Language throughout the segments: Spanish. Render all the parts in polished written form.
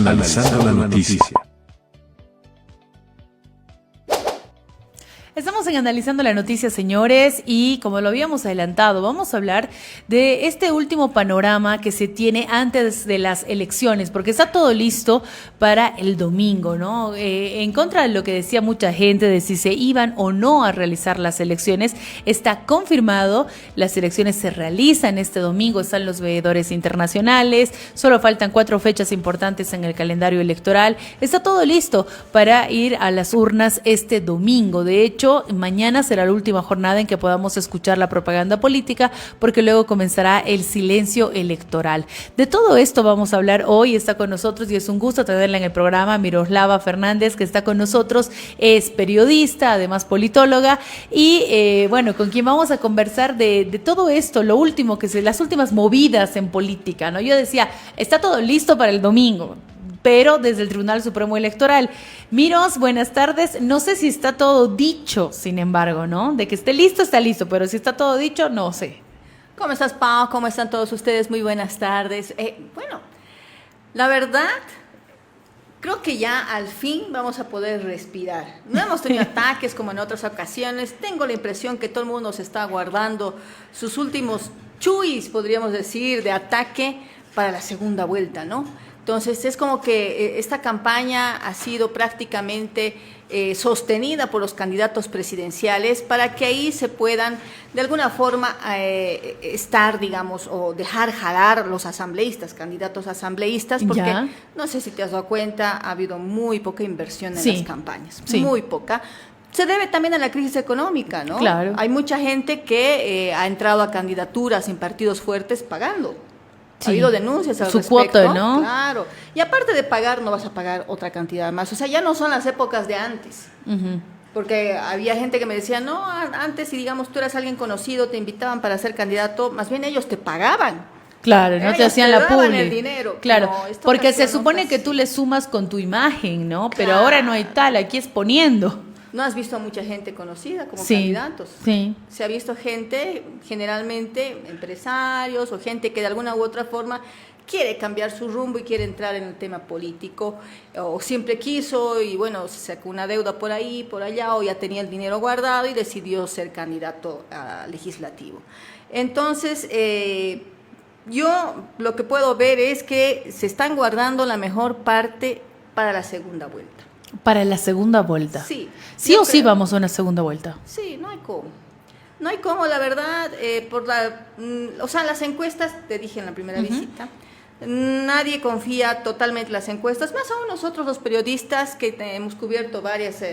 Analizando la noticia. Estamos en Analizando la Noticia, señores, y como lo habíamos adelantado, vamos a hablar de este último panorama que se tiene antes de las elecciones, porque está todo listo para el domingo, ¿no? En contra de lo que decía mucha gente de si se iban o no a realizar las elecciones, está confirmado, las elecciones se realizan este domingo, están los veedores internacionales, solo faltan 4 fechas importantes en el calendario electoral, está todo listo para ir a las urnas este domingo. De hecho, mañana será la última jornada en que podamos escuchar la propaganda política, porque luego comenzará el silencio electoral. De todo esto vamos a hablar hoy. Está con nosotros y es un gusto tenerla en el programa Miroslava Fernández, que está con nosotros, es periodista, además politóloga, y bueno, con quien vamos a conversar de todo esto, lo último las últimas movidas en política, ¿no? Yo decía, está todo listo para el domingo, pero desde el Tribunal Supremo Electoral. Miros, buenas tardes. No sé si está todo dicho, sin embargo, ¿no? De que esté listo, está listo, pero si está todo dicho, no sé. ¿Cómo estás, Pau? ¿Cómo están todos ustedes? Muy buenas tardes. Bueno, la verdad, creo que ya al fin vamos a poder respirar. No hemos tenido ataques como en otras ocasiones. Tengo la impresión que todo el mundo se está guardando sus últimos chuis, podríamos decir, de ataque para la segunda vuelta, ¿no? Entonces, es como que esta campaña ha sido prácticamente sostenida por los candidatos presidenciales para que ahí se puedan, de alguna forma, estar, digamos, o dejar jalar los asambleístas, candidatos asambleístas, porque ¿Ya? No sé si te has dado cuenta, ha habido muy poca inversión en Sí. las campañas, Sí. muy poca. Se debe también a la crisis económica, ¿no? Claro. Hay mucha gente que ha entrado a candidaturas en partidos fuertes pagando. Sí. Ha habido denuncias al Su respecto. cuota, ¿no? Claro. Y aparte de pagar, no vas a pagar otra cantidad más. O sea, ya no son las épocas de antes. Uh-huh. Porque había gente que me decía, no, antes si digamos tú eras alguien conocido, te invitaban para ser candidato, más bien ellos te pagaban. Claro, no te Ellos hacían te la daban publi. el dinero. Claro, No, esta porque se ocasión no supone fue que así. tú le sumas con tu imagen, ¿no? Pero Claro. ahora no hay tal, aquí es poniendo. ¿No has visto a mucha gente conocida como Sí, candidatos? sí. Se ha visto gente, generalmente empresarios o gente que de alguna u otra forma quiere cambiar su rumbo y quiere entrar en el tema político, o siempre quiso y bueno, se sacó una deuda por ahí, por allá, o ya tenía el dinero guardado y decidió ser candidato a legislativo. Entonces, yo lo que puedo ver es que se están guardando la mejor parte para la segunda vuelta. Para la segunda vuelta. Sí. ¿Sí Yo o sí creo- vamos a una segunda vuelta? Sí, no hay cómo. No hay cómo, la verdad, o sea, las encuestas, te dije en la primera visita, nadie confía totalmente en las encuestas, más aún nosotros los periodistas que hemos cubierto varias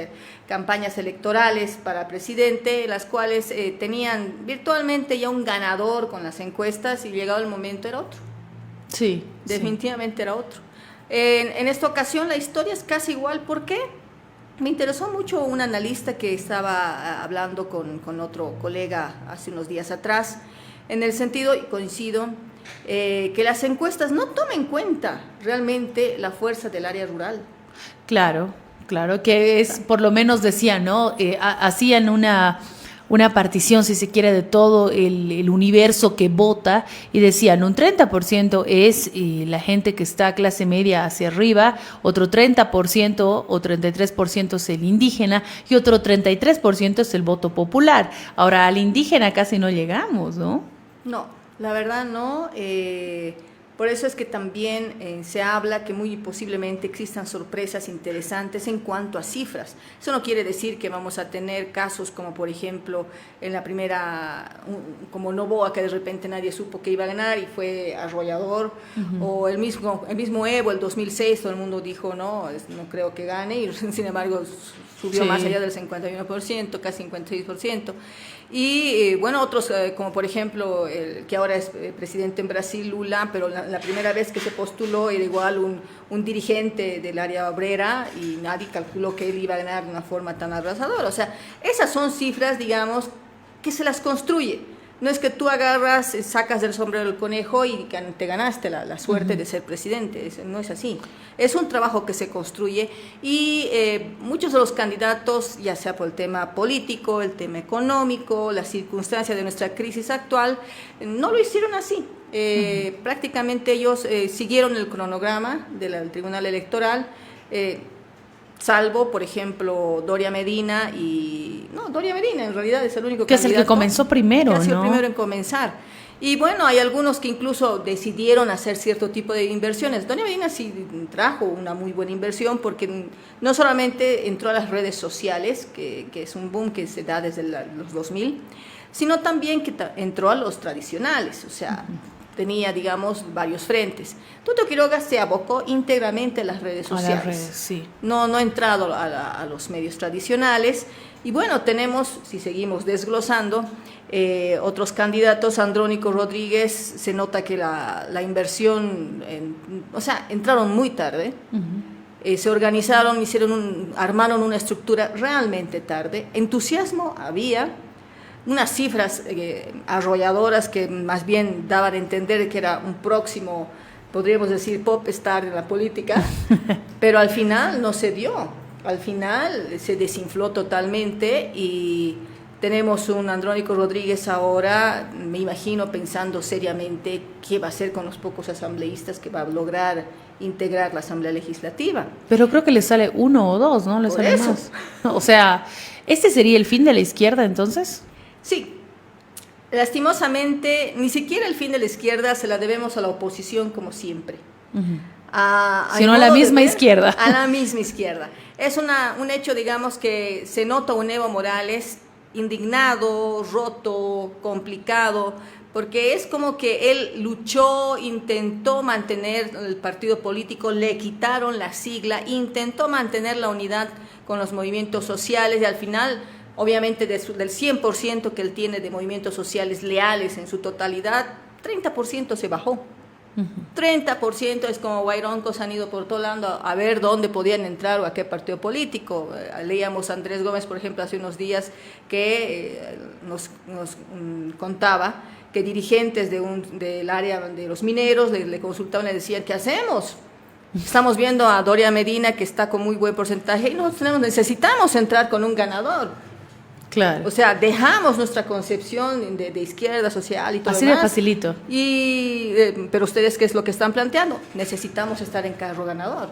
campañas electorales para presidente, las cuales tenían virtualmente ya un ganador con las encuestas y llegado el momento era otro, Sí. definitivamente era otro. En esta ocasión la historia es casi igual, ¿por qué? Me interesó mucho un analista que estaba hablando con otro colega hace unos días atrás, en el sentido, y coincido, que las encuestas no tomen en cuenta realmente la fuerza del área rural. Claro, claro, que es, por lo menos decían, ¿no? Hacían una partición, si se quiere, de todo el universo que vota y decían, un 30% es la gente que está clase media hacia arriba, otro 30% o 33% es el indígena y otro 33% es el voto popular. Ahora, al indígena casi no llegamos, ¿no? No, la verdad no. Por eso es que también se habla que muy posiblemente existan sorpresas interesantes en cuanto a cifras. Eso no quiere decir que vamos a tener casos como, por ejemplo, en la primera, como Noboa, que de repente nadie supo que iba a ganar y fue arrollador, o el mismo Evo, el 2006, todo el mundo dijo, no creo que gane, y sin embargo subió Sí. más allá del 51%, casi 56%. Y bueno, otros como por ejemplo el que ahora es presidente en Brasil, Lula, pero la primera vez que se postuló era igual un dirigente del área obrera y nadie calculó que él iba a ganar de una forma tan arrasadora. O sea, esas son cifras, digamos, que se las construye. No es que tú agarras, sacas del sombrero el conejo y te ganaste la suerte de ser presidente, no es así. Es un trabajo que se construye y muchos de los candidatos, ya sea por el tema político, el tema económico, la circunstancia de nuestra crisis actual, no lo hicieron así. Prácticamente ellos siguieron el cronograma del Tribunal Electoral, salvo, por ejemplo, Doria Medina Doria Medina en realidad es el único que candidato. Es el que comenzó primero, que ha sido ¿no? el primero en comenzar. Y bueno, hay algunos que incluso decidieron hacer cierto tipo de inversiones. Doria Medina sí trajo una muy buena inversión porque no solamente entró a las redes sociales, que es un boom que se da desde los 2000, sino también que entró a los tradicionales, o sea, tenía, digamos, varios frentes. Tuto Quiroga se abocó íntegramente a las redes sociales. A las redes, sí. No ha entrado a los medios tradicionales. Y bueno, tenemos, si seguimos desglosando, otros candidatos. Andrónico Rodríguez, se nota que la inversión, o sea, entraron muy tarde. Se organizaron, armaron una estructura realmente tarde. Entusiasmo había, unas cifras arrolladoras que más bien daban a entender que era un próximo, podríamos decir, pop star en la política, pero al final no se dio. Al final se desinfló totalmente y tenemos un Andrónico Rodríguez ahora, me imagino, pensando seriamente qué va a hacer con los pocos asambleístas que va a lograr integrar la Asamblea Legislativa. Pero creo que le sale 1 o 2, ¿no? Le Por sale eso. más. O sea, ¿este sería el fin de la izquierda entonces? Sí. Lastimosamente, ni siquiera el fin de la izquierda se la debemos a la oposición como siempre. Sino a la misma izquierda. A la misma izquierda. Es un hecho, digamos, que se nota un Evo Morales indignado, roto, complicado, porque es como que él luchó, intentó mantener el partido político, le quitaron la sigla, intentó mantener la unidad con los movimientos sociales y al final, obviamente del 100% que él tiene de movimientos sociales leales en su totalidad, 30% se bajó. 30% es como guaironcos han ido por todo lado a ver dónde podían entrar o a qué partido político. Leíamos a Andrés Gómez, por ejemplo, hace unos días que nos contaba que dirigentes del área de los mineros le consultaban y le decían, ¿qué hacemos? Estamos viendo a Doria Medina que está con muy buen porcentaje y nosotros necesitamos entrar con un ganador. Claro. O sea, dejamos nuestra concepción de izquierda social y todo así lo demás. de facilito. Pero ustedes, ¿qué es lo que están planteando? Necesitamos estar en carro ganador.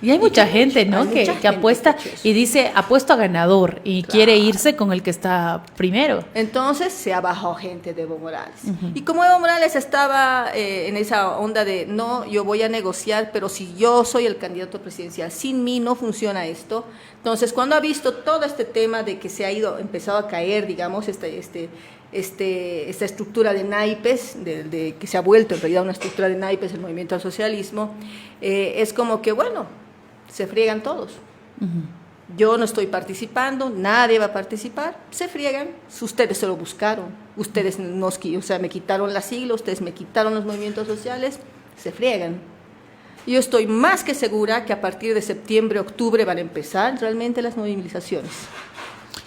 Y hay mucha gente, ¿no? Que apuesta y dice, apuesto a ganador y claro, quiere irse con el que está primero. Entonces se ha bajado gente de Evo Morales. Y como Evo Morales estaba en esa onda de, no, yo voy a negociar, pero si yo soy el candidato presidencial, sin mí no funciona esto. Entonces, cuando ha visto todo este tema de que se ha empezado a caer, digamos, esta estructura de naipes, que se ha vuelto en realidad una estructura de naipes el movimiento al socialismo, es como que, bueno, se friegan todos. Yo no estoy participando, nadie va a participar, se friegan, ustedes se lo buscaron, ustedes me quitaron la sigla, ustedes me quitaron los movimientos sociales, se friegan. Yo estoy más que segura que a partir de septiembre, octubre van a empezar realmente las movilizaciones.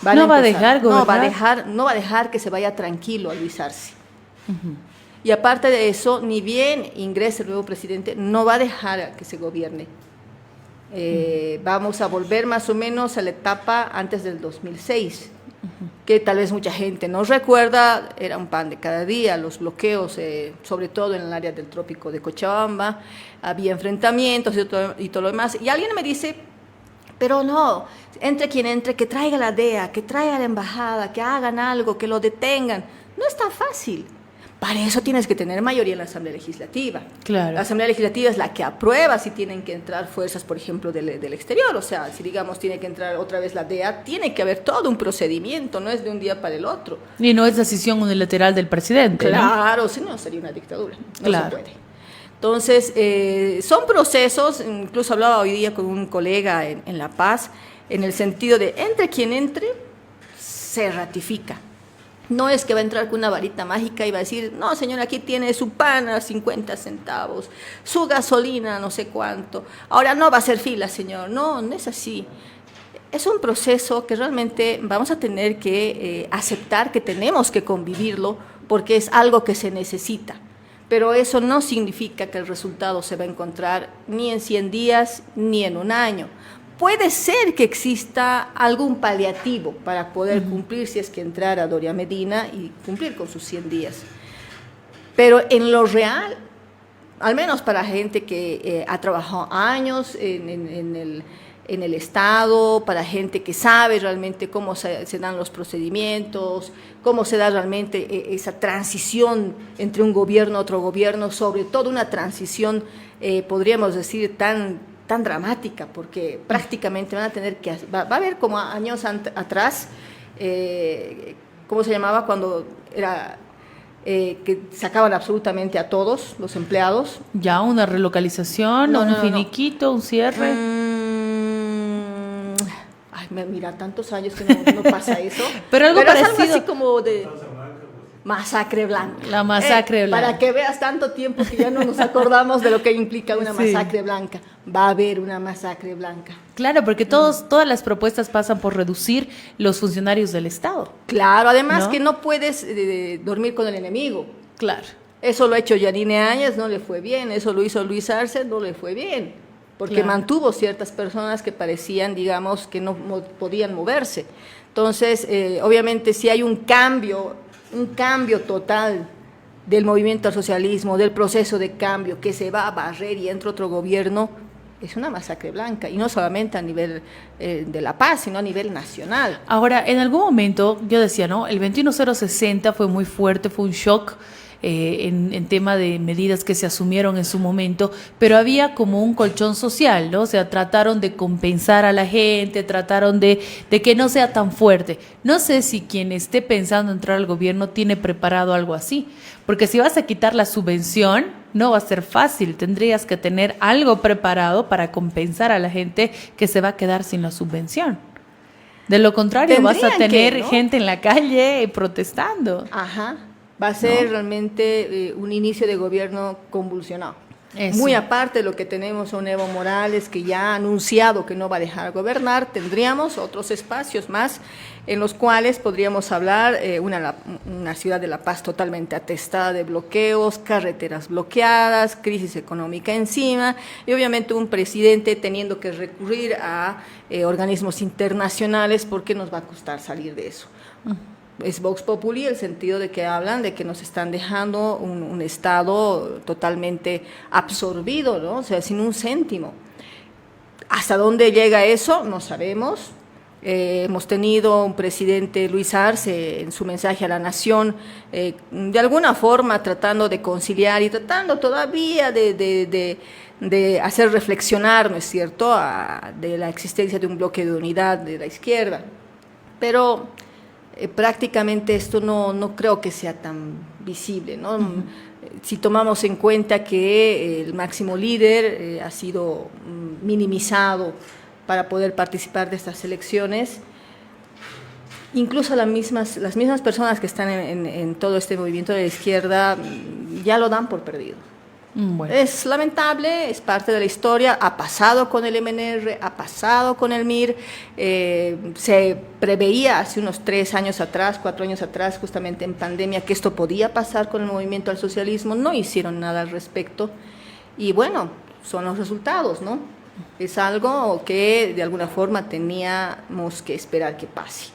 No va a dejar gobernar. No va a dejar que se vaya tranquilo a Luis Arce. Y aparte de eso, ni bien ingrese el nuevo presidente, no va a dejar que se gobierne. Vamos a volver más o menos a la etapa antes del 2006, que tal vez mucha gente no recuerda, era un pan de cada día, los bloqueos, sobre todo en el área del trópico de Cochabamba, había enfrentamientos y todo lo demás. Y alguien me dice, pero no, entre quien entre, que traiga la DEA, que traiga la embajada, que hagan algo, que lo detengan. No es tan fácil. Para eso tienes que tener mayoría en la Asamblea Legislativa. Claro. La Asamblea Legislativa es la que aprueba si tienen que entrar fuerzas, por ejemplo, del exterior. O sea, si digamos tiene que entrar otra vez la DEA, tiene que haber todo un procedimiento, no es de un día para el otro. Y no es decisión unilateral del presidente. Claro, ¿no? Si no sería una dictadura. No claro. se puede. Entonces, son procesos, incluso hablaba hoy día con un colega en La Paz, en el sentido de entre quien entre, se ratifica. No es que va a entrar con una varita mágica y va a decir, no señor, aquí tiene su pan a 50 centavos, su gasolina no sé cuánto, ahora no va a hacer fila señor, no es así. es un proceso que realmente vamos a tener que aceptar que tenemos que convivirlo porque es algo que se necesita. Pero eso no significa que el resultado se va a encontrar ni en 100 días ni en un año. Puede ser que exista algún paliativo para poder cumplir si es que entrara Doria Medina y cumplir con sus 100 días. Pero en lo real, al menos para gente que ha trabajado años en el Estado, para gente que sabe realmente cómo se dan los procedimientos, cómo se da realmente esa transición entre un gobierno a otro gobierno, sobre todo una transición, podríamos decir, tan dramática, porque prácticamente van a tener que, va a haber como años atrás, ¿cómo se llamaba? Cuando era que sacaban absolutamente a todos los empleados. Ya, una relocalización, un finiquito, un cierre. Ay, mira, tantos años que no pasa eso. Pero parecido. Es algo así como de masacre blanca. La masacre blanca. Para que veas tanto tiempo que ya no nos acordamos de lo que implica una masacre blanca. Va a haber una masacre blanca. Claro, porque todas las propuestas pasan por reducir los funcionarios del Estado. Claro, además que no puedes dormir con el enemigo. Claro. Eso lo ha hecho Yanine Áñez, no le fue bien. Eso lo hizo Luis Arce, no le fue bien. Porque mantuvo ciertas personas que parecían, digamos, que no podían moverse. Entonces, obviamente, si hay un cambio total del movimiento al socialismo, del proceso de cambio que se va a barrer y entra otro gobierno, es una masacre blanca, y no solamente a nivel de La Paz, sino a nivel nacional. Ahora, en algún momento, yo decía, ¿no? El 21060 fue muy fuerte, fue un shock en tema de medidas que se asumieron en su momento, pero había como un colchón social, ¿no? O sea, trataron de compensar a la gente, trataron de que no sea tan fuerte. No sé si quien esté pensando entrar al gobierno tiene preparado algo así, porque si vas a quitar la subvención, no va a ser fácil, tendrías que tener algo preparado para compensar a la gente que se va a quedar sin la subvención. De lo contrario, vas a tener gente en la calle protestando. Ajá. Va a ser realmente un inicio de gobierno convulsionado. Eso. Muy aparte de lo que tenemos a un Evo Morales que ya ha anunciado que no va a dejar gobernar, tendríamos otros espacios más en los cuales podríamos hablar una ciudad de La Paz totalmente atestada de bloqueos, carreteras bloqueadas, crisis económica encima y obviamente un presidente teniendo que recurrir a organismos internacionales porque nos va a costar salir de eso. Es Vox Populi el sentido de que hablan de que nos están dejando un Estado totalmente absorbido, ¿no? O sea, sin un céntimo. ¿Hasta dónde llega eso? No sabemos. Hemos tenido un presidente, Luis Arce, en su mensaje a la nación, de alguna forma tratando de conciliar y tratando todavía de hacer reflexionar, ¿no es cierto?, de la existencia de un bloque de unidad de la izquierda. Pero prácticamente esto no creo que sea tan visible, ¿no? Uh-huh. Si tomamos en cuenta que el máximo líder ha sido minimizado para poder participar de estas elecciones, incluso las mismas personas que están en todo este movimiento de la izquierda ya lo dan por perdido. Bueno. Es lamentable, es parte de la historia, ha pasado con el MNR, ha pasado con el MIR, se preveía hace unos 4 años atrás, justamente en pandemia, que esto podía pasar con el movimiento al socialismo, no hicieron nada al respecto, y bueno, son los resultados, ¿no? Es algo que de alguna forma teníamos que esperar que pase.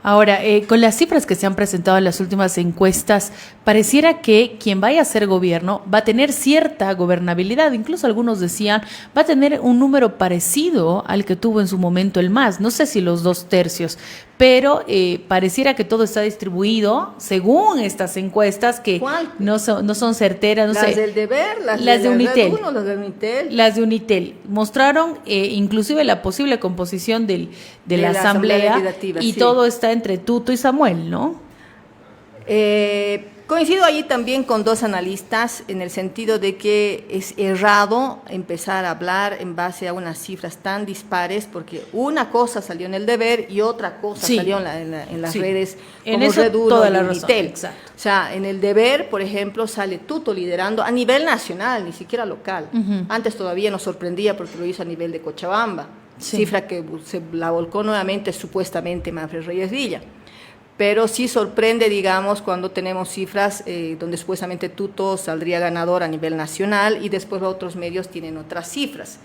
Ahora, con las cifras que se han presentado en las últimas encuestas, pareciera que quien vaya a ser gobierno va a tener cierta gobernabilidad. Incluso algunos decían, va a tener un número parecido al que tuvo en su momento el MAS. No sé si los 2/3, pero pareciera que todo está distribuido según estas encuestas que no son certeras. No las sé. Del Deber, las de Unitel. Las de Unitel. Las de Unitel. Mostraron inclusive la posible composición de la asamblea y sí. Todo está entre Tuto y Samuel, ¿no? Coincido allí también con 2 analistas en el sentido de que es errado empezar a hablar en base a unas cifras tan dispares, porque una cosa salió en el Deber y otra cosa salió en las redes como Red Uno y Unitel. Exacto. O sea, en el Deber, por ejemplo, sale Tuto liderando a nivel nacional, ni siquiera local. Uh-huh. Antes todavía nos sorprendía porque lo hizo a nivel de Cochabamba. Sí. cifra que se la volcó nuevamente supuestamente Manfred Reyes Villa. Pero sí sorprende, digamos, cuando tenemos cifras donde supuestamente Tuto saldría ganador a nivel nacional y después otros medios tienen otras cifras.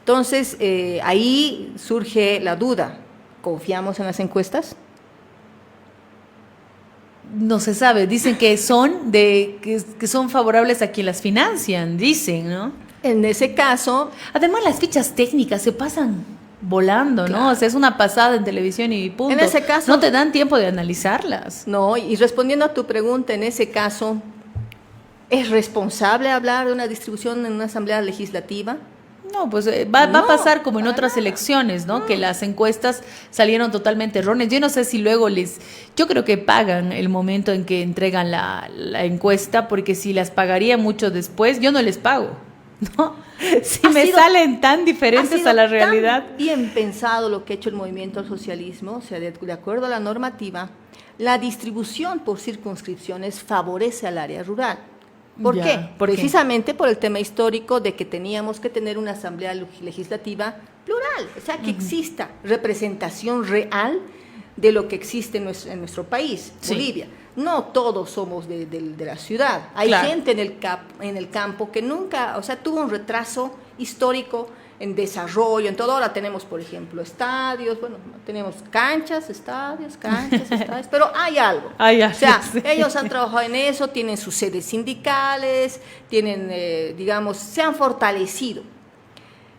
Entonces, ahí surge la duda, ¿confiamos en las encuestas? No se sabe, dicen que que son favorables a quien las financian, dicen, ¿no? En ese caso, Además, las fichas técnicas se pasan volando, ¿no? Claro. O sea, es una pasada en televisión y punto. En ese caso- no te dan tiempo de analizarlas. no, y respondiendo a tu pregunta, en ese caso, ¿es responsable hablar de una distribución en una asamblea legislativa? No, pues va a No, pasar como en para otras nada. elecciones, ¿no? Que las encuestas salieron totalmente erróneas. Yo no sé si luego yo creo que pagan el momento en que entregan la encuesta, porque si las pagaría mucho después, yo no les pago, ¿no? Si Ha me sido- salen tan Ha diferentes sido a la tan realidad. bien pensado lo que ha hecho el movimiento al socialismo, o sea, de acuerdo a la normativa, la distribución por circunscripciones favorece al área rural. ¿Por Ya, qué? ¿por qué? Precisamente por el tema histórico de que teníamos que tener una asamblea legislativa plural, o sea, que exista representación real de lo que existe en nuestro país, Sí. Bolivia. No todos somos de la ciudad. Hay Claro. gente en el campo que nunca, o sea, tuvo un retraso histórico en desarrollo, en todo. Ahora tenemos, por ejemplo, estadios, bueno, tenemos canchas, estadios, pero hay algo. Hay algo, O sea, sí. ellos han trabajado en eso, tienen sus sedes sindicales, tienen, digamos, se han fortalecido.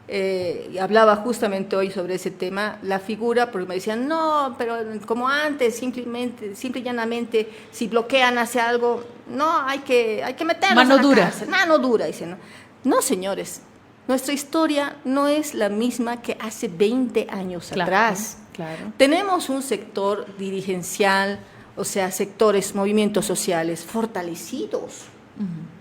Y hablaba justamente hoy sobre ese tema, la figura, porque me decían, no, pero como antes, simple y llanamente, si bloquean hacia algo, no, hay que meterlos Mano a la dura. cárcel. Mano dura, dicen. No, no, señores, nuestra historia no es la misma que hace 20 años Claro, atrás. claro. Tenemos un sector dirigencial, o sea, sectores, movimientos sociales fortalecidos,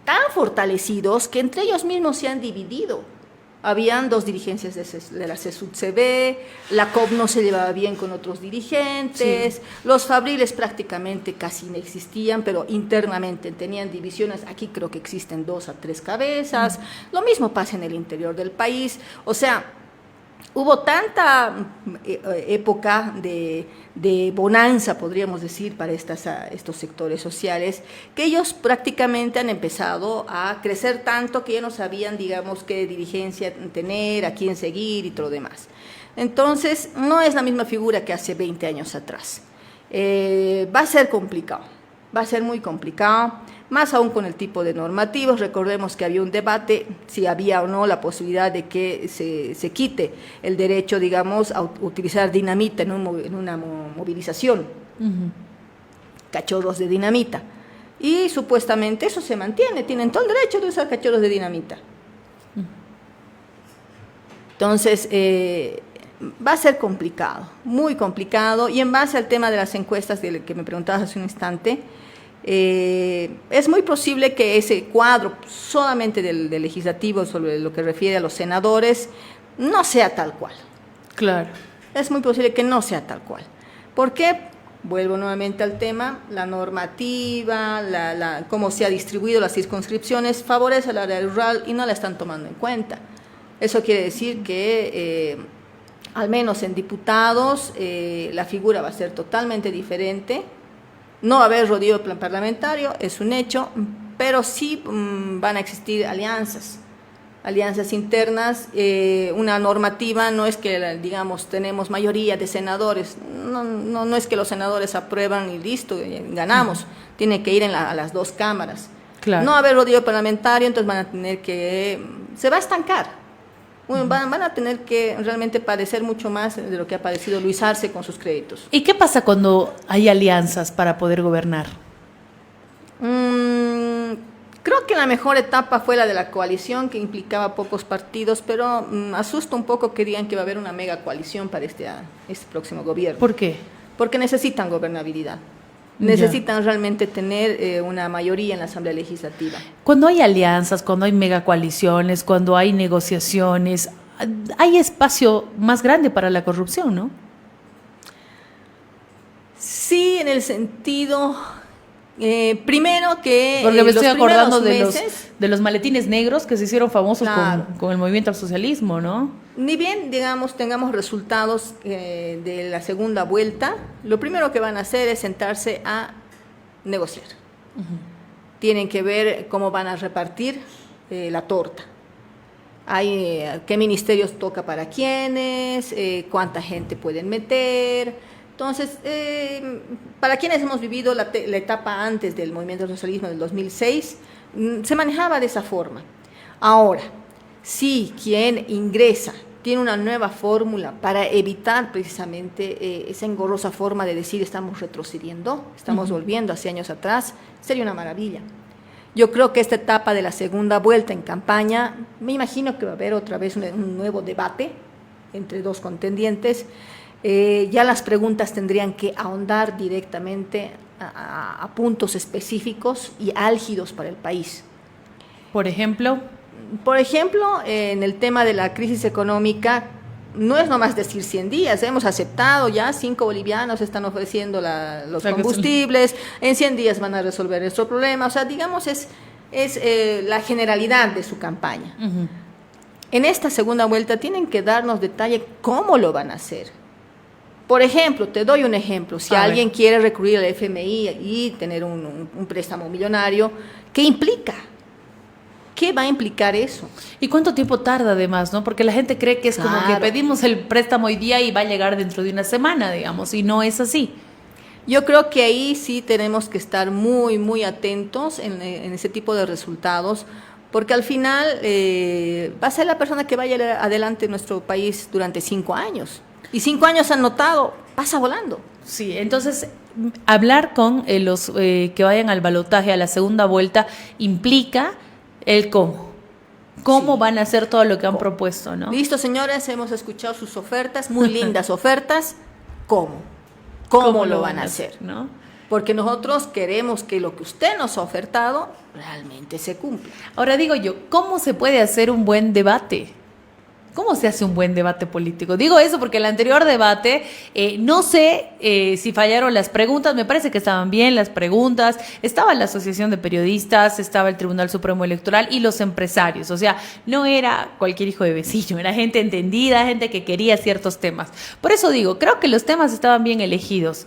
tan fortalecidos que entre ellos mismos se han dividido. Habían dos dirigencias de la CSUD-CB, la COP no se llevaba bien con otros dirigentes, Sí. los fabriles prácticamente casi no existían, pero internamente tenían divisiones, aquí creo que existen 2 a 3 cabezas, lo mismo pasa en el interior del país, o sea, hubo tanta época de bonanza, podríamos decir, para estos sectores sociales, que ellos prácticamente han empezado a crecer tanto que ya no sabían, digamos, qué dirigencia tener, a quién seguir y todo lo demás. Entonces, no es la misma figura que hace 20 años atrás. Va a ser complicado, va a ser muy complicado, más aún con el tipo de normativos. Recordemos que había un debate si había o no la posibilidad de que se quite el derecho, digamos, a utilizar dinamita en una movilización, cachorros de dinamita. Y supuestamente eso se mantiene, tienen todo el derecho de usar cachorros de dinamita. Entonces, va a ser complicado, muy complicado, y en base al tema de las encuestas del que me preguntabas hace un instante, es muy posible que ese cuadro solamente del legislativo sobre lo que refiere a los senadores no sea tal cual. Claro. Es muy posible que no sea tal cual. ¿Por qué? Vuelvo nuevamente al tema, la normativa, cómo se ha distribuido las circunscripciones favorece al área rural y no la están tomando en cuenta. Eso quiere decir que al menos en diputados la figura va a ser totalmente diferente. No va a haber rodillo parlamentario, es un hecho, pero sí van a existir alianzas internas. Una normativa no es que, digamos, tenemos mayoría de senadores, no es que los senadores aprueban y listo, ganamos, tiene que ir a las 2 cámaras. Claro. No va a haber rodillo parlamentario, entonces van a tener se va a estancar. Van a tener que realmente padecer mucho más de lo que ha padecido Luis Arce con sus créditos. ¿Y qué pasa cuando hay alianzas para poder gobernar? Creo que la mejor etapa fue la de la coalición, que implicaba pocos partidos, pero asusta un poco que digan que va a haber una mega coalición para este próximo gobierno. ¿Por qué? Porque necesitan gobernabilidad. Ya. Necesitan realmente tener una mayoría en la Asamblea Legislativa. Cuando hay alianzas, cuando hay megacoaliciones, cuando hay negociaciones, hay espacio más grande para la corrupción, ¿no? Sí, en el sentido Primero que Porque me los estoy acordando primeros de meses, los maletines negros que se hicieron famosos Claro. con el movimiento al socialismo, ¿no? ni bien, digamos, tengamos resultados de la segunda vuelta, lo primero que van a hacer es sentarse a negociar. Tienen que ver cómo van a repartir la torta. Hay qué ministerios toca para quiénes, cuánta gente pueden meter. Entonces, para quienes hemos vivido la etapa antes del movimiento del socialismo del 2006, se manejaba de esa forma. Ahora, si quien ingresa tiene una nueva fórmula para evitar precisamente esa engorrosa forma de decir estamos retrocediendo, estamos volviendo hacia años atrás, sería una maravilla. Yo creo que esta etapa de la segunda vuelta en campaña, me imagino que va a haber otra vez un nuevo debate entre dos contendientes. Ya las preguntas tendrían que ahondar directamente a puntos específicos y álgidos para el país. Por ejemplo, En el tema de la crisis económica, no es nomás decir 100 días, hemos aceptado ya 5 bolivianos están ofreciendo los combustibles, en 100 días van a resolver nuestro problema, o sea, digamos, es la generalidad de su campaña. En esta segunda vuelta tienen que darnos detalle cómo lo van a hacer. Por ejemplo, te doy un ejemplo, si alguien quiere recurrir al FMI y tener un préstamo millonario, ¿qué implica? ¿Qué va a implicar eso? ¿Y cuánto tiempo tarda además, no? Porque la gente cree que es como que Claro. pedimos el préstamo hoy día y va a llegar dentro de una semana, digamos, y no es así. Yo creo que ahí sí tenemos que estar muy, muy atentos en ese tipo de resultados, porque al final va a ser la persona que vaya adelante en nuestro país durante 5 años. Y 5 años han notado, pasa volando. Sí, entonces hablar con los que vayan al balotaje a la segunda vuelta implica el cómo. ¿Cómo Sí. van a hacer todo lo que han propuesto, no? Listo, señores, hemos escuchado sus ofertas, muy lindas ofertas. ¿Cómo? ¿Cómo lo van a hacer? ¿no? Porque nosotros queremos que lo que usted nos ha ofertado realmente se cumpla. Ahora digo yo, ¿cómo se puede hacer un buen debate? ¿Cómo se hace un buen debate político? Digo eso porque el anterior debate, no sé si fallaron las preguntas, me parece que estaban bien las preguntas, estaba la Asociación de Periodistas, estaba el Tribunal Supremo Electoral y los empresarios, o sea, no era cualquier hijo de vecino, era gente entendida, gente que quería ciertos temas. Por eso digo, creo que los temas estaban bien elegidos,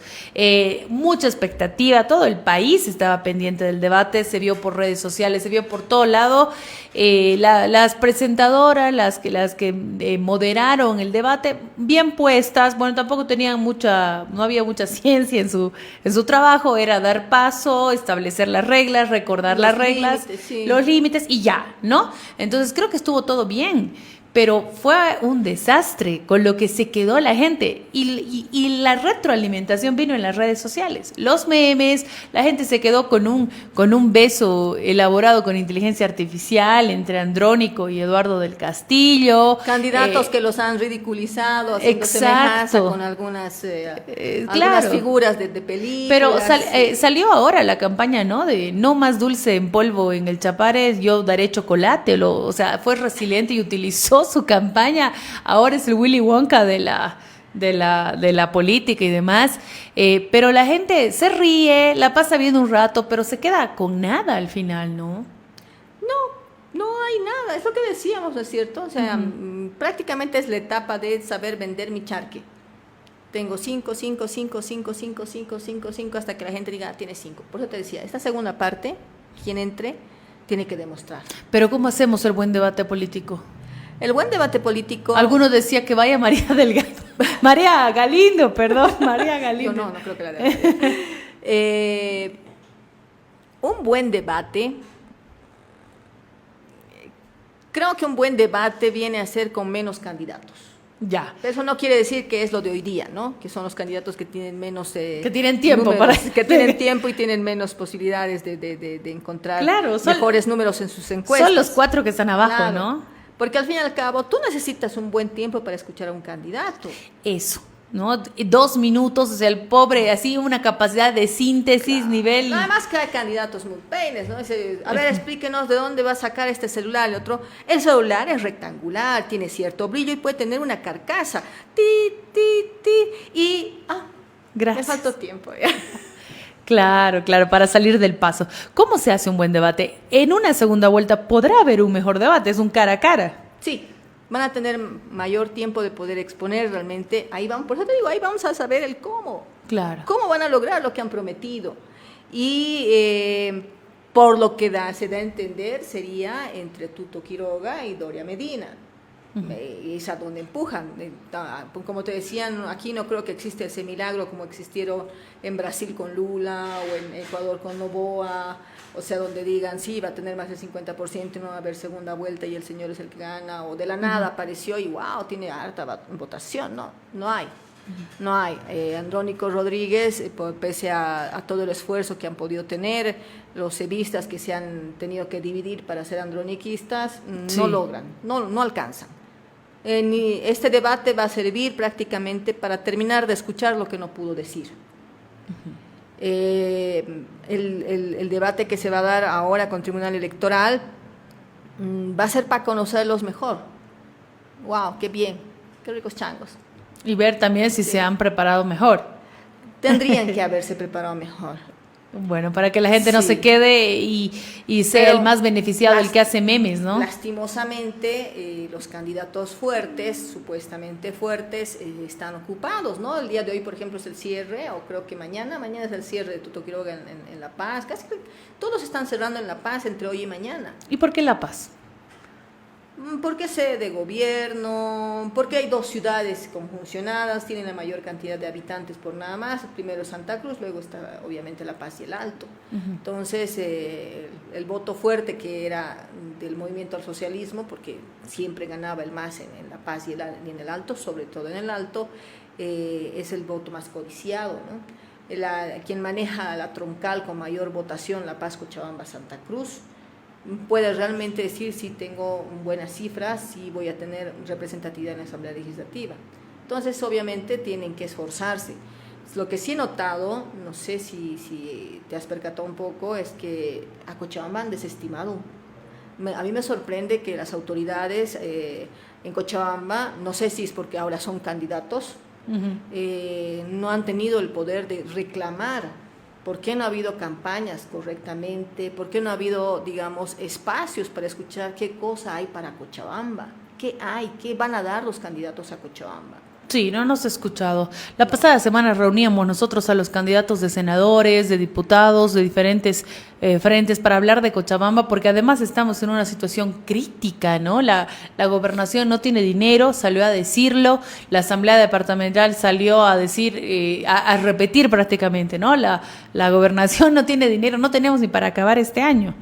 mucha expectativa, todo el país estaba pendiente del debate, se vio por redes sociales, se vio por todo lado, las presentadoras, las que moderaron el debate, bien puestas, bueno, tampoco tenían no había mucha ciencia en su trabajo, era dar paso, establecer las reglas, recordar las reglas, Sí. los límites y ya, ¿no? Entonces creo que estuvo todo bien, pero fue un desastre con lo que se quedó la gente y la retroalimentación vino en las redes sociales, los memes, la gente se quedó con un beso elaborado con inteligencia artificial entre Andrónico y Eduardo del Castillo. Candidatos que los han ridiculizado, haciendo exacto. semejanza con algunas claro. figuras de películas. Pero salió ahora la campaña, ¿no? De no más dulce en polvo en el Chapares, yo daré chocolate. O sea, fue resiliente y utilizó su campaña. Ahora es el Willy Wonka de la política y demás. Pero la gente se ríe, la pasa bien un rato, pero se queda con nada al final, ¿no? No hay nada, es lo que decíamos, ¿no es cierto? O sea, prácticamente es la etapa de saber vender mi charque. Tengo 5, hasta que la gente diga, tiene 5. Por eso te decía, esta segunda parte, quien entre, tiene que demostrar. Pero ¿cómo hacemos el buen debate político? El buen debate político... Algunos decía que vaya María Delgado. María Galindo, perdón, María Galindo. Yo no creo que la deba. Un buen debate... Creo que un buen debate viene a ser con menos candidatos. Ya. Eso no quiere decir que es lo de hoy día, ¿no? Que son los candidatos que tienen menos... que tienen tiempo números, para... Que tienen tiempo y tienen menos posibilidades de encontrar mejores números en sus encuestas. Son los 4 que están abajo, Claro. ¿no? Porque al fin y al cabo, tú necesitas un buen tiempo para escuchar a un candidato. Eso, ¿no? 2 minutos, o sea, el pobre, así una capacidad de síntesis, nivel... Además que hay candidatos muy peines, ¿no? Dice, a ver, explíquenos de dónde va a sacar este celular. El celular es rectangular, tiene cierto brillo y puede tener una carcasa. Y... Gracias. Me faltó tiempo ya. Claro, claro, para salir del paso. ¿Cómo se hace un buen debate? En una segunda vuelta podrá haber un mejor debate, es un cara a cara. Sí, van a tener mayor tiempo de poder exponer realmente. Ahí vamos, por eso te digo, ahí vamos a saber el cómo. Claro. ¿Cómo van a lograr lo que han prometido? Y por lo que se da a entender sería entre Tuto Quiroga y Doria Medina. Es a donde empujan. Como te decían, aquí no creo que existe ese milagro como existieron en Brasil con Lula o en Ecuador con Noboa, o sea, donde digan, sí, va a tener más del 50% y no va a haber segunda vuelta y el señor es el que gana, o de la nada apareció y wow, tiene harta votación. No hay. No hay. Andrónico Rodríguez, pese a todo el esfuerzo que han podido tener, los cevistas que se han tenido que dividir para ser androniquistas, no logran, no alcanzan. Este debate va a servir prácticamente para terminar de escuchar lo que no pudo decir. El debate que se va a dar ahora con Tribunal Electoral va a ser para conocerlos mejor. ¡Wow! ¡Qué bien! ¡Qué ricos changos! Y ver también si se han preparado mejor. Tendrían que haberse preparado mejor. Bueno, para que la gente no se quede y sea Pero el más beneficiado, el que hace memes, ¿no? Lastimosamente, los candidatos fuertes, supuestamente fuertes, están ocupados, ¿no? El día de hoy, por ejemplo, es el cierre, o creo que mañana es el cierre de Tuto Quiroga en La Paz. Casi todos están cerrando en La Paz entre hoy y mañana. ¿Y por qué La Paz? Porque es sede de gobierno, porque hay dos ciudades conjuncionadas, tienen la mayor cantidad de habitantes por nada más. Primero Santa Cruz, luego está obviamente La Paz y el Alto. Entonces, el voto fuerte que era del movimiento al socialismo, porque siempre ganaba el MAS en La Paz y en el Alto, sobre todo en el Alto, es el voto más codiciado, ¿no? Quien maneja la troncal con mayor votación, La Paz, Cochabamba, Santa Cruz, puede realmente decir si tengo buenas cifras, si voy a tener representatividad en la Asamblea Legislativa. Entonces, obviamente, tienen que esforzarse. Lo que sí he notado, no sé si te has percatado un poco, es que a Cochabamba han desestimado. A mí me sorprende que las autoridades en Cochabamba, no sé si es porque ahora son candidatos, no han tenido el poder de reclamar. ¿Por qué no ha habido campañas correctamente? ¿Por qué no ha habido, digamos, espacios para escuchar qué cosa hay para Cochabamba? ¿Qué hay? ¿Qué van a dar los candidatos a Cochabamba? Sí, no nos he escuchado. La pasada semana reuníamos nosotros a los candidatos de senadores, de diputados, de diferentes frentes para hablar de Cochabamba, porque además estamos en una situación crítica, ¿no? La gobernación no tiene dinero, salió a decirlo, la asamblea departamental salió a decir, a repetir prácticamente, ¿no? La gobernación no tiene dinero, no tenemos ni para acabar este año.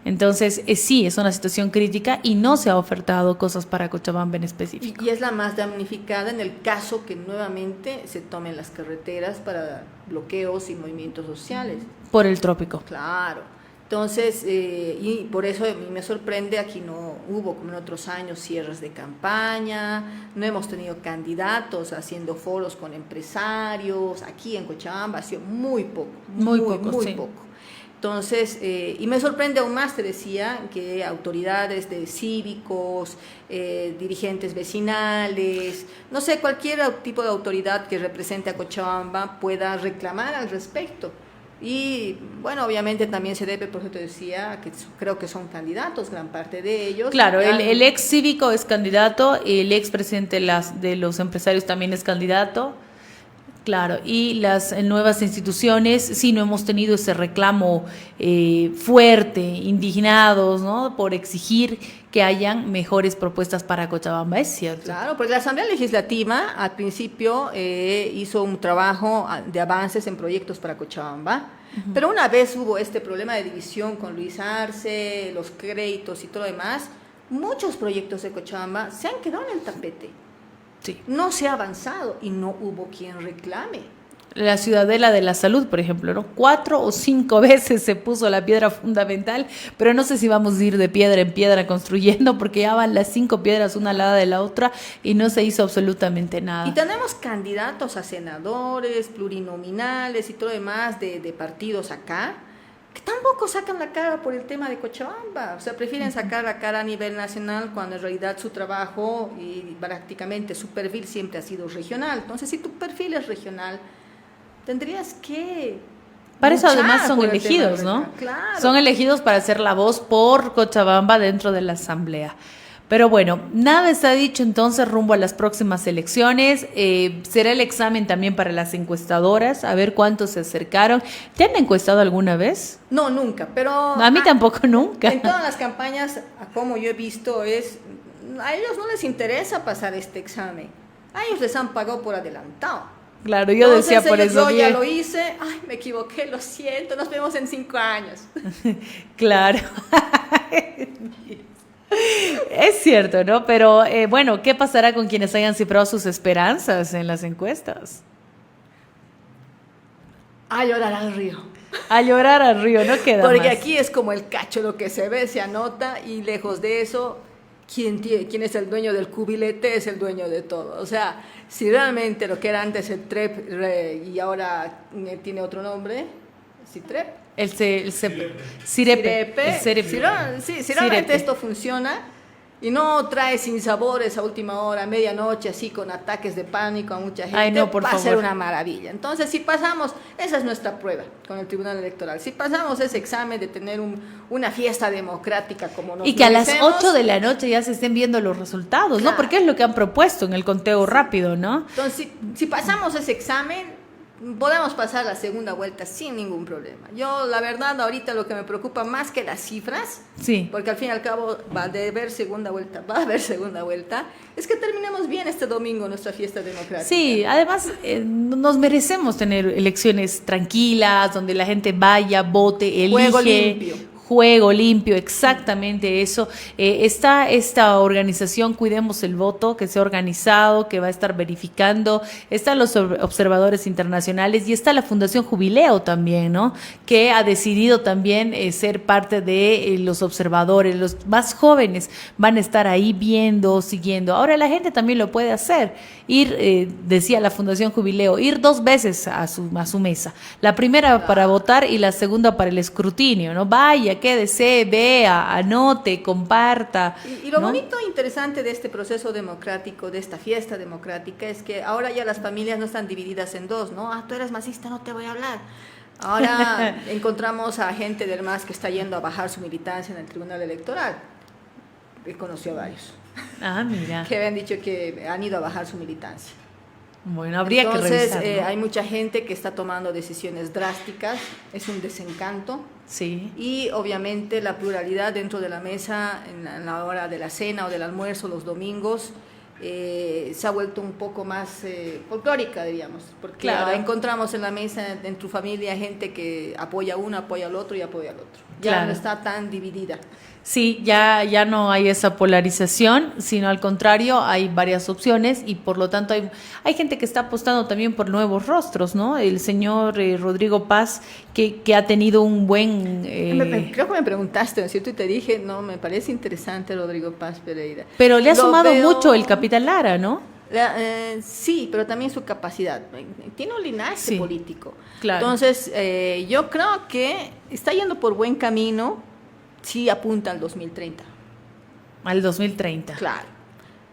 Entonces, sí, es una situación crítica y no se ha ofertado cosas para Cochabamba en específico. Y es la más damnificada en el caso que nuevamente se tomen las carreteras para bloqueos y movimientos sociales. Por el trópico. Claro. Entonces, y por eso a mí me sorprende, aquí no hubo, como en otros años, cierres de campaña, no hemos tenido candidatos haciendo foros con empresarios, aquí en Cochabamba ha sido muy poco, muy poco. Entonces, y me sorprende aún más, te decía, que autoridades de cívicos, dirigentes vecinales, no sé, cualquier tipo de autoridad que represente a Cochabamba pueda reclamar al respecto. Y bueno, obviamente también se debe, por eso te decía, que creo que son candidatos, gran parte de ellos. Claro, el ex cívico es candidato, el ex presidente de los empresarios también es candidato. Claro, y las nuevas instituciones, sí, no hemos tenido ese reclamo fuerte, indignados, ¿no? Por exigir que hayan mejores propuestas para Cochabamba, es cierto. Claro, porque la Asamblea Legislativa al principio hizo un trabajo de avances en proyectos para Cochabamba, pero una vez hubo este problema de división con Luis Arce, los créditos y todo lo demás, muchos proyectos de Cochabamba se han quedado en el tapete. Sí. No se ha avanzado y no hubo quien reclame. La Ciudadela de la Salud, por ejemplo, ¿no? 4 o 5 veces se puso la piedra fundamental, pero no sé si vamos a ir de piedra en piedra construyendo, porque ya van las 5 piedras una al lado de la otra y no se hizo absolutamente nada. Y tenemos candidatos a senadores, plurinominales y todo lo demás de partidos acá, que tampoco sacan la cara por el tema de Cochabamba, o sea, prefieren sacar la cara a nivel nacional cuando en realidad su trabajo y prácticamente su perfil siempre ha sido regional. Entonces, si tu perfil es regional, tendrías que Para eso luchar además son por el tema elegidos, del ¿no? reclamo. Claro. Son elegidos para hacer la voz por Cochabamba dentro de la asamblea. Pero bueno, nada está dicho entonces rumbo a las próximas elecciones. Será el examen también para las encuestadoras, a ver cuántos se acercaron. ¿Te han encuestado alguna vez? No, nunca, pero... A mí tampoco nunca. En todas las campañas, como yo he visto, a ellos no les interesa pasar este examen. A ellos les han pagado por adelantado. Claro, yo Entonces, decía por eso. Yo ya lo hice, ay, me equivoqué, lo siento, nos vemos en 5 años. Claro. Es cierto, ¿no? Pero bueno, ¿qué pasará con quienes hayan cifrado sus esperanzas en las encuestas? A llorar al río. A llorar al río, no queda Porque más. aquí es como el cacho, lo que se ve se anota y lejos de eso, quien es el dueño del cubilete es el dueño de todo. O sea, si realmente lo que era antes el TREP y ahora tiene otro nombre, ¿CITREP? Cirepe. Si realmente esto funciona y no trae sinsabores a última hora, a medianoche, así con ataques de pánico a mucha gente, Ay, no, por va a favor. ser una maravilla. Entonces, si pasamos, esa es nuestra prueba con el Tribunal Electoral, si pasamos ese examen de tener una fiesta democrática como nos Y que a las merecemos, 8 de la noche ya se estén viendo los resultados, Claro. ¿no? Porque es lo que han propuesto en el conteo rápido, ¿no? entonces, si pasamos ese examen, podemos pasar la segunda vuelta sin ningún problema. Yo, la verdad, ahorita lo que me preocupa más que las cifras, Sí. porque al fin y al cabo va a haber segunda vuelta, es que terminemos bien este domingo nuestra fiesta democrática. Sí, además nos merecemos tener elecciones tranquilas, donde la gente vaya, vote, elige. Juego limpio. Juego limpio, exactamente eso. Está esta organización Cuidemos el Voto, que se ha organizado, que va a estar verificando. Están los observadores internacionales y está la Fundación Jubileo también, ¿no? Que ha decidido también ser parte de los observadores. Los más jóvenes van a estar ahí viendo, siguiendo. Ahora la gente también lo puede hacer. Ir, decía la Fundación Jubileo, ir 2 veces a su mesa. La primera para votar y la segunda para el escrutinio, ¿no? Vaya, quédese, vea, anote, comparta. Y lo ¿no? bonito e interesante de este proceso democrático, de esta fiesta democrática, es que ahora ya las familias no están divididas en dos, ¿no? Ah, tú eres masista, no te voy a hablar. Ahora encontramos a gente del MAS que está yendo a bajar su militancia en el Tribunal Electoral. He conocido a varios Ah, mira. que habían dicho que han ido a bajar su militancia. Bueno, habría Entonces, que revisar, ¿no? hay mucha gente que está tomando decisiones drásticas, es un desencanto. Sí. Y obviamente la pluralidad dentro de la mesa en la hora de la cena o del almuerzo los domingos se ha vuelto un poco más folclórica, diríamos, porque Claro. ahora encontramos en la mesa, en tu familia, gente que apoya uno, apoya al otro y apoya al otro. Ya Claro. no está tan dividida. Sí, ya no hay esa polarización, sino al contrario, hay varias opciones y por lo tanto hay gente que está apostando también por nuevos rostros, ¿no? El señor Rodrigo Paz, que ha tenido un buen... Creo que me preguntaste, ¿no es cierto? Y te dije, no, me parece interesante Rodrigo Paz Pereira. Pero le ha Lo sumado veo- mucho el Capital Lara, ¿no? Sí, pero también su capacidad. Tiene un linaje Sí, político. claro. Entonces, yo creo que está yendo por buen camino si apunta al 2030. Al 2030. Claro.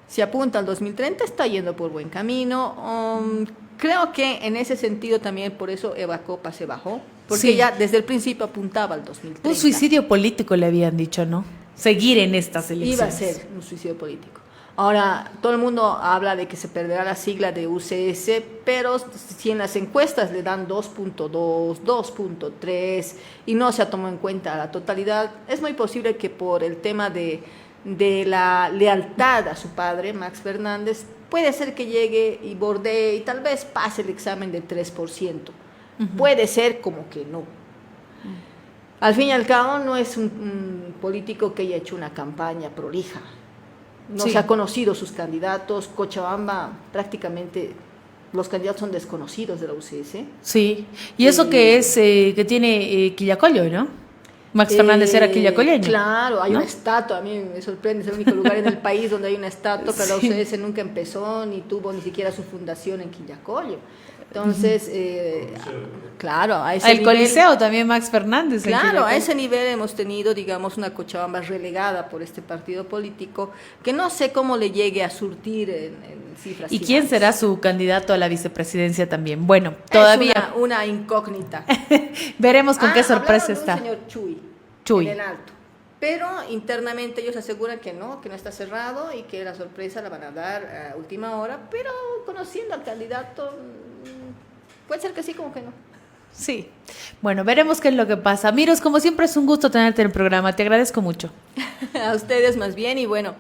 Si apunta al 2030, está yendo por buen camino. Creo que en ese sentido también por eso Eva Copa se bajó, porque Sí. ya desde el principio apuntaba al 2030. Un suicidio político le habían dicho, ¿no? Seguir en estas elecciones. Iba a ser un suicidio político. Ahora, todo el mundo habla de que se perderá la sigla de UCS, pero si en las encuestas le dan 2.2, 2.3 y no se ha tomado en cuenta la totalidad, es muy posible que por el tema de la lealtad a su padre, Max Fernández, puede ser que llegue y bordee y tal vez pase el examen del 3%. Puede ser como que no. Al fin y al cabo no es un político que haya hecho una campaña prolija. No Sí. se ha conocido sus candidatos. Cochabamba prácticamente los candidatos son desconocidos de la UCS. Sí, y eso que es que tiene Quillacollo, ¿no? Max Fernández era quillacolleño. Claro, hay ¿no? una estatua, a mí me sorprende, es el único lugar en el país donde hay una estatua, pero Sí. la UCS nunca empezó ni tuvo ni siquiera su fundación en Quillacollo. Entonces, claro, a ese El nivel, Coliseo también Max Fernández. en claro, a Quillacollo. ese nivel hemos tenido, digamos, una Cochabamba relegada por este partido político que no sé cómo le llegue a surtir en cifras. ¿Y quién gigantes. será su candidato a la vicepresidencia también? Bueno, todavía Es una incógnita. veremos con qué sorpresa Hablaron de un está. señor Chuy, en el Alto. Pero internamente ellos aseguran que no está cerrado y que la sorpresa la van a dar a última hora, pero conociendo al candidato, puede ser que sí, como que no. Sí. Bueno, veremos qué es lo que pasa. Miros, como siempre es un gusto tenerte en el programa. Te agradezco mucho. A ustedes más bien, y bueno,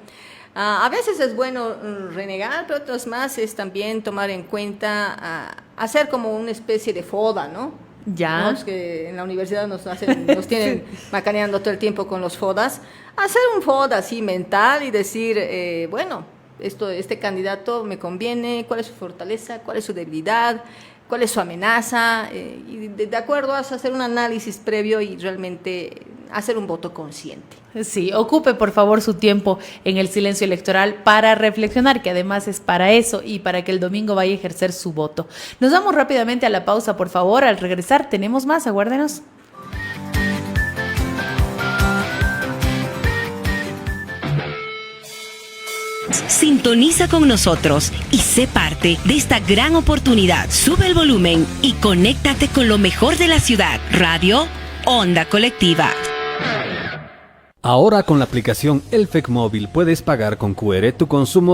a veces es bueno renegar, pero otras más es también tomar en cuenta, hacer como una especie de foda, ¿no? Ya. ¿No? Es que en la universidad nos tienen macaneando todo el tiempo con los fodas. Hacer un foda así mental y decir, bueno, este candidato me conviene, cuál es su fortaleza, cuál es su debilidad, cuál es su amenaza, y de acuerdo a hacer un análisis previo y realmente hacer un voto consciente. Sí, ocupe por favor su tiempo en el silencio electoral para reflexionar, que además es para eso y para que el domingo vaya a ejercer su voto. Nos vamos rápidamente a la pausa, por favor. Al regresar tenemos más, aguárdenos. Sintoniza con nosotros y sé parte de esta gran oportunidad. Sube el volumen y conéctate con lo mejor de la ciudad. Radio Onda Colectiva. Ahora con la aplicación Elfec Móvil puedes pagar con QR tu consumo